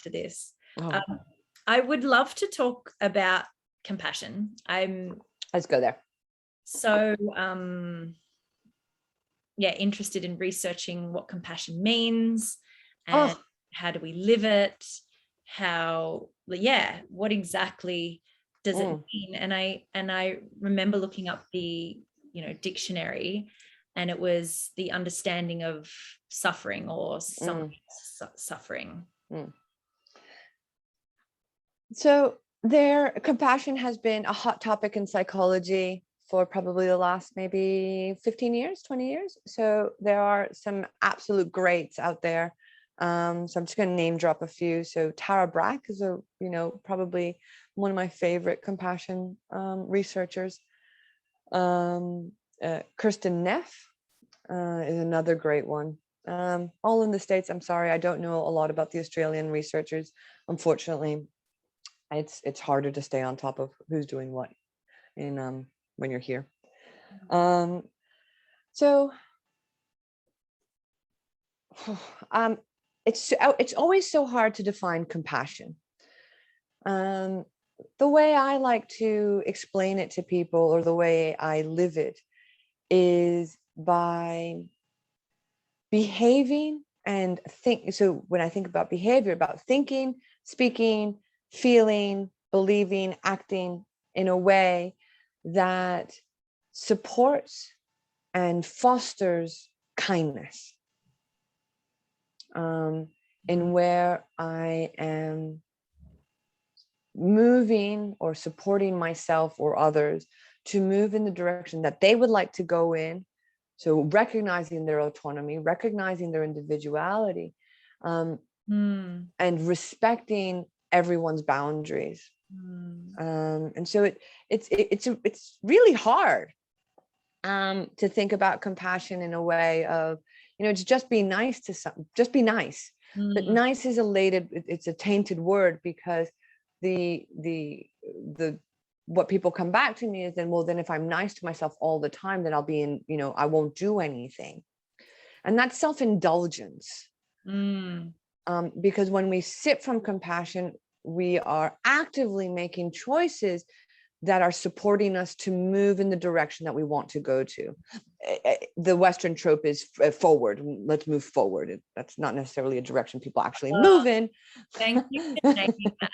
after this. Oh. I would love to talk about compassion. Let's go there. So, interested in researching what compassion means and how do we live it? What exactly does it mean? And I remember looking up the, dictionary, and it was the understanding of suffering or suffering. So compassion has been a hot topic in psychology for probably the last maybe 15 years, 20 years. So there are some absolute greats out there. So I'm just going to name drop a few. So Tara Brach is probably one of my favorite compassion researchers. Kirsten Neff is another great one. All in the States. I'm sorry, I don't know a lot about the Australian researchers. Unfortunately, it's harder to stay on top of who's doing what when you're here. It's always so hard to define compassion. The way I like to explain it to people, or the way I live it, is by behaving and think. So when I think about behavior, about thinking, speaking, feeling, believing, acting in a way that supports and fosters kindness, in where I am moving or supporting myself or others to move in the direction that they would like to go in. So recognizing their autonomy, recognizing their individuality, and respecting everyone's boundaries. And so it's really hard to think about compassion in a way of, to just be nice to just be nice. But nice is it's a tainted word, because the what people come back to me is then if I'm nice to myself all the time, then I'll be in, I won't do anything. And that's self-indulgence. Because when we sit from compassion, we are actively making choices that are supporting us to move in the direction that we want to go to. The Western trope is forward. Let's move forward. That's not necessarily a direction people actually move in. Thank you for saying that.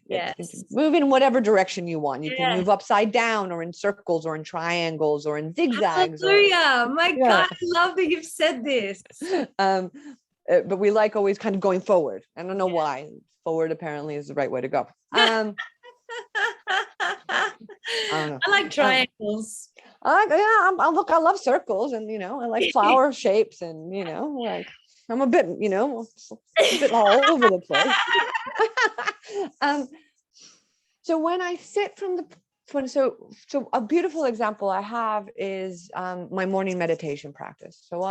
Yes. Move in whatever direction you want. You can move upside down, or in circles, or in triangles, or in zigzags. Hallelujah. God, I love that you've said this. But we like always kind of going forward. I don't know why. Forward apparently is the right way to go. I don't know. I like triangles. I love circles, and I like flower shapes, and like I'm a bit all over the place. So when I sit so a beautiful example I have is my morning meditation practice. So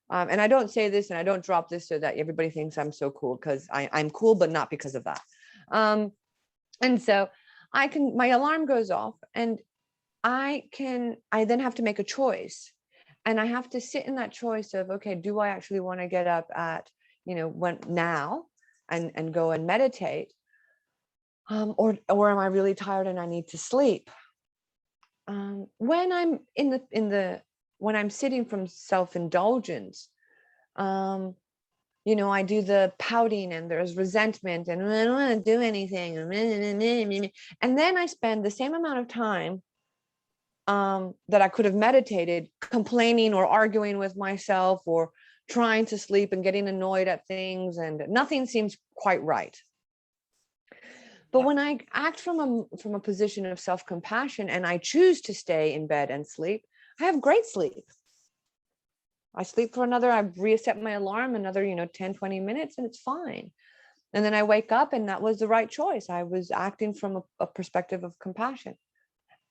and I don't say this and I don't drop this so that everybody thinks I'm so cool, because I'm cool, but not because of that. And so my alarm goes off, and I then have to make a choice, and I have to sit in that choice of, okay, do I actually want to get up at, now and go and meditate? Or am I really tired and I need to sleep? When I'm when I'm sitting from self-indulgence, I do the pouting, and there's resentment, and I don't want to do anything, and then I spend the same amount of time that I could have meditated complaining or arguing with myself, or trying to sleep and getting annoyed at things, and nothing seems quite right. But when I act from a position of self-compassion, and I choose to stay in bed and sleep, I have great sleep. I sleep for I reset my alarm another, 10, 20 minutes, and it's fine. And then I wake up, and that was the right choice. I was acting from a perspective of compassion.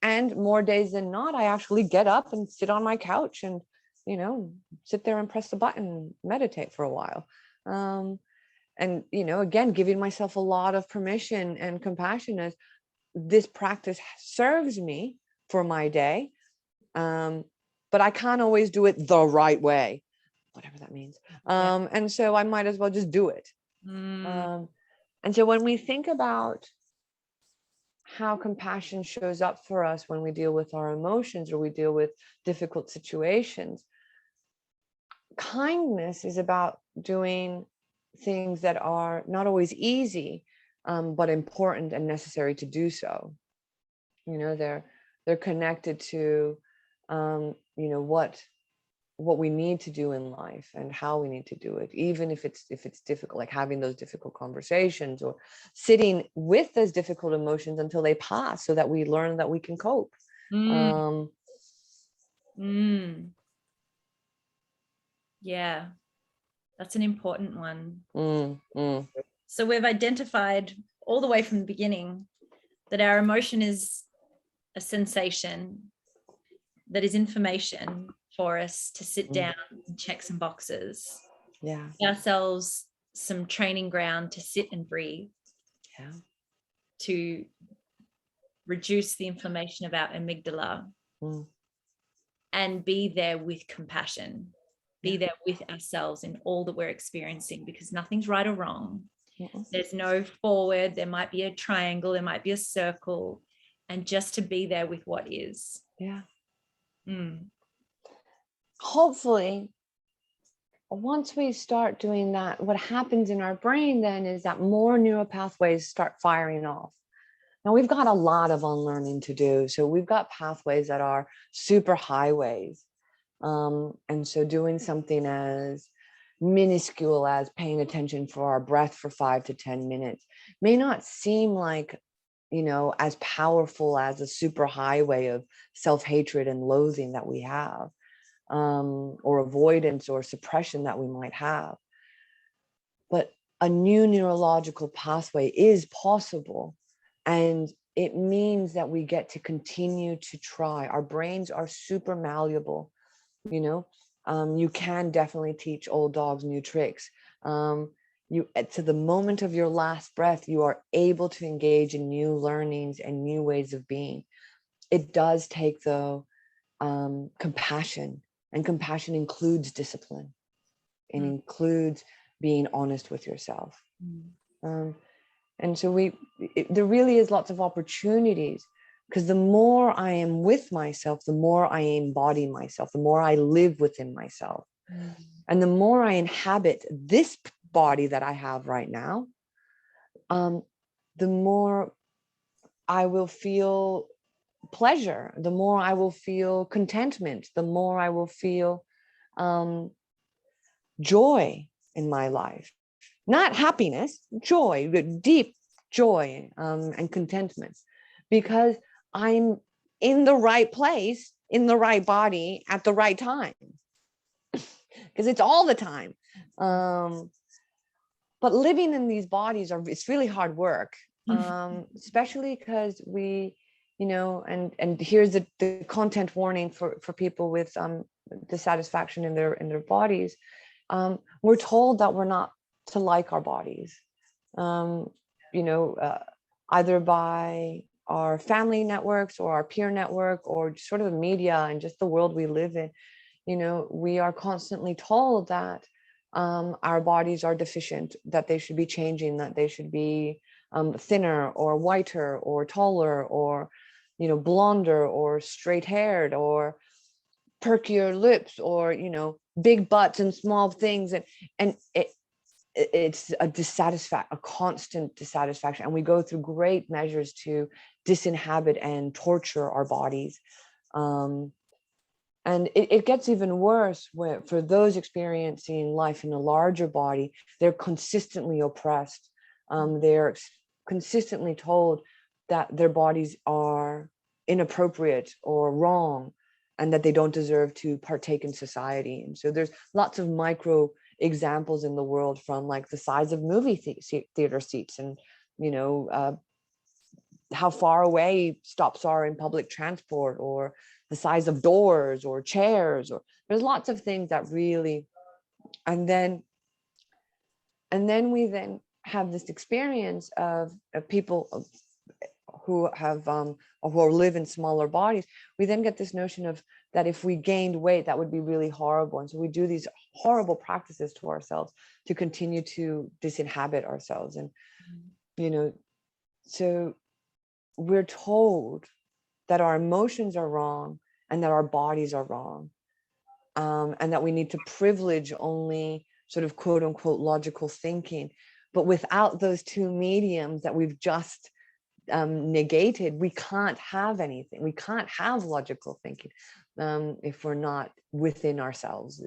And more days than not, I actually get up and sit on my couch and, sit there and press the button and meditate for a while. And, again, giving myself a lot of permission and compassion as this practice serves me for my day. But I can't always do it the right way, whatever that means. And so I might as well just do it. And so when we think about how compassion shows up for us when we deal with our emotions or we deal with difficult situations, kindness is about doing things that are not always easy, but important and necessary to do so. You know, they're connected to, you know, what we need to do in life and how we need to do it, even if it's difficult, like having those difficult conversations or sitting with those difficult emotions until they pass, so that we learn that we can cope. Yeah, that's an important one. So we've identified all the way from the beginning that our emotion is a sensation that is information for us to sit down and check some boxes. Yeah. Give ourselves some training ground to sit and breathe. Yeah. To reduce the inflammation of our amygdala and be there with compassion. Be there with ourselves in all that we're experiencing, because nothing's right or wrong. There's no forward. There might be a triangle. There might be a circle. And just to be there with what is. Yeah. Hopefully, once we start doing that, what happens in our brain then is that more neural pathways start firing off. Now, we've got a lot of unlearning to do. So we've got pathways that are super highways. And so doing something as minuscule as paying attention for our breath for 5 to 10 minutes may not seem like, you know, as powerful as a super highway of self-hatred and loathing that we have, or avoidance or suppression that we might have. But a new neurological pathway is possible. And it means that we get to continue to try. Our brains are super malleable, you know. You can definitely teach old dogs new tricks. You, to the moment of your last breath, you are able to engage in new learnings and new ways of being. It does take, though, compassion, and compassion includes discipline. It includes being honest with yourself. And so there really is lots of opportunities, because the more I am with myself, the more I embody myself, the more I live within myself. And the more I inhabit this body that I have right now, the more I will feel pleasure, the more I will feel contentment, the more I will feel joy in my life. Not happiness, joy, deep joy, and contentment, because I'm in the right place, in the right body, at the right time, because it's all the time. But living in these bodies it's really hard work, especially because we, you know, and here's the content warning for people with dissatisfaction in their bodies. We're told that we're not to like our bodies, you know, either by our family networks or our peer network or sort of the media and just the world we live in. You know, we are constantly told that our bodies are deficient, that they should be changing, that they should be thinner or whiter or taller or, you know, blonder or straight haired or perkier lips or, you know, big butts and small things. And it's a constant dissatisfaction. And we go through great measures to disinhabit and torture our bodies. And it gets even worse for those experiencing life in a larger body. They're consistently oppressed. They're consistently told that their bodies are inappropriate or wrong, and that they don't deserve to partake in society. And so there's lots of micro examples in the world, from like the size of movie theater seats, and, you know, how far away stops are in public transport, or the size of doors or chairs, or there's lots of things that really, and then we then have this experience of people who have or who live in smaller bodies, we then get this notion of that if we gained weight, that would be really horrible. And so we do these horrible practices to ourselves to continue to disinhabit ourselves. And, you know, so we're told that our emotions are wrong and that our bodies are wrong. And that we need to privilege only sort of quote unquote logical thinking. But without those two mediums that we've just negated, we can't have anything. We can't have logical thinking if we're not within ourselves.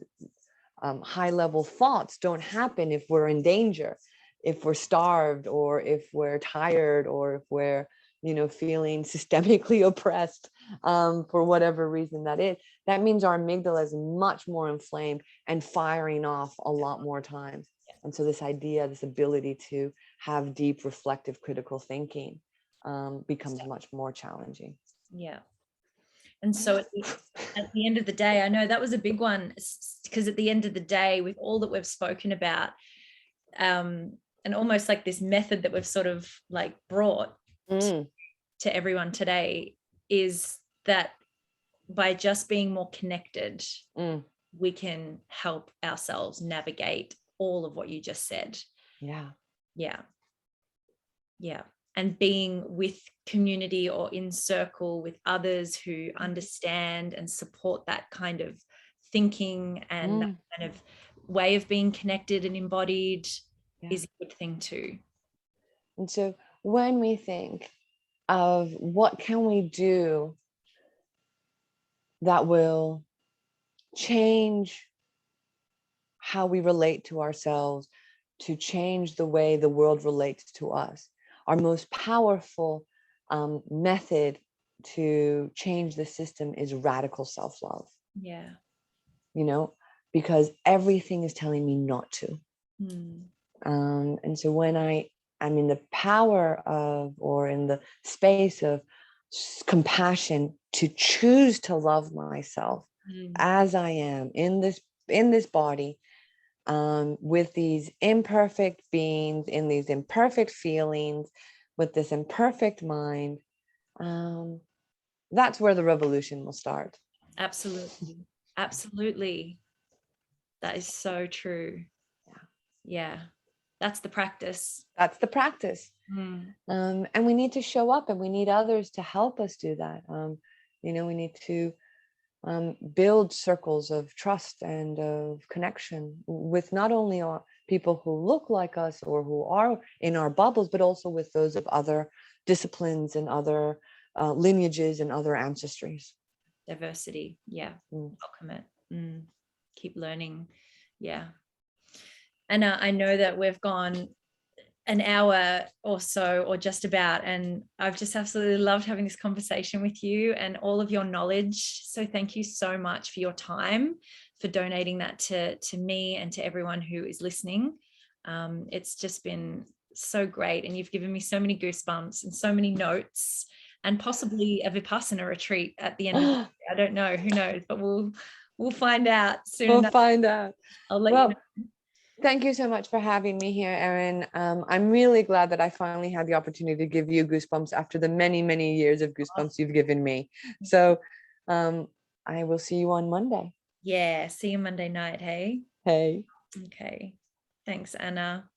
High level thoughts don't happen if we're in danger, if we're starved, or if we're tired, or if we're, you know, feeling systemically oppressed for whatever reason that is. That means our amygdala is much more inflamed and firing off a lot more times. And so this idea, this ability to have deep, reflective, critical thinking becomes much more challenging. Yeah. And so at the end of the day, I know that was a big one, because at the end of the day, with all that we've spoken about, and almost like this method that we've sort of like brought to everyone today, is that by just being more connected, we can help ourselves navigate all of what you just said. Yeah. And being with community or in circle with others who understand and support that kind of thinking and that kind of way of being connected and embodied is a good thing too. And so when we think of what can we do that will change how we relate to ourselves, to change the way the world relates to us, our most powerful method to change the system is radical self-love. Yeah. You know, because everything is telling me not to. And so when I'm in the power of, or in the space of compassion to choose to love myself as I am in this body, with these imperfect beings, in these imperfect feelings, with this imperfect mind, that's where the revolution will start. Absolutely. That is so true. Yeah. That's the practice. And we need to show up, and we need others to help us do that. You know, we need to build circles of trust and of connection with not only our people who look like us or who are in our bubbles, but also with those of other disciplines and other lineages and other ancestries. Diversity. Yeah. Welcome it. Keep learning. Yeah. And I know that we've gone an hour or so, or just about, and I've just absolutely loved having this conversation with you and all of your knowledge. So thank you so much for your time, for donating that to me and to everyone who is listening. It's just been so great, and you've given me so many goosebumps and so many notes, and possibly a Vipassana retreat at the end of the day. I don't know, who knows, but we'll find out soon. We'll find out. I'll let you know. Thank you so much for having me here, Erin. I'm really glad that I finally had the opportunity to give you goosebumps after the many, many years of goosebumps you've given me. So I will see you on Monday. Yeah, see you Monday night, hey? Hey. Okay. Thanks, Anna.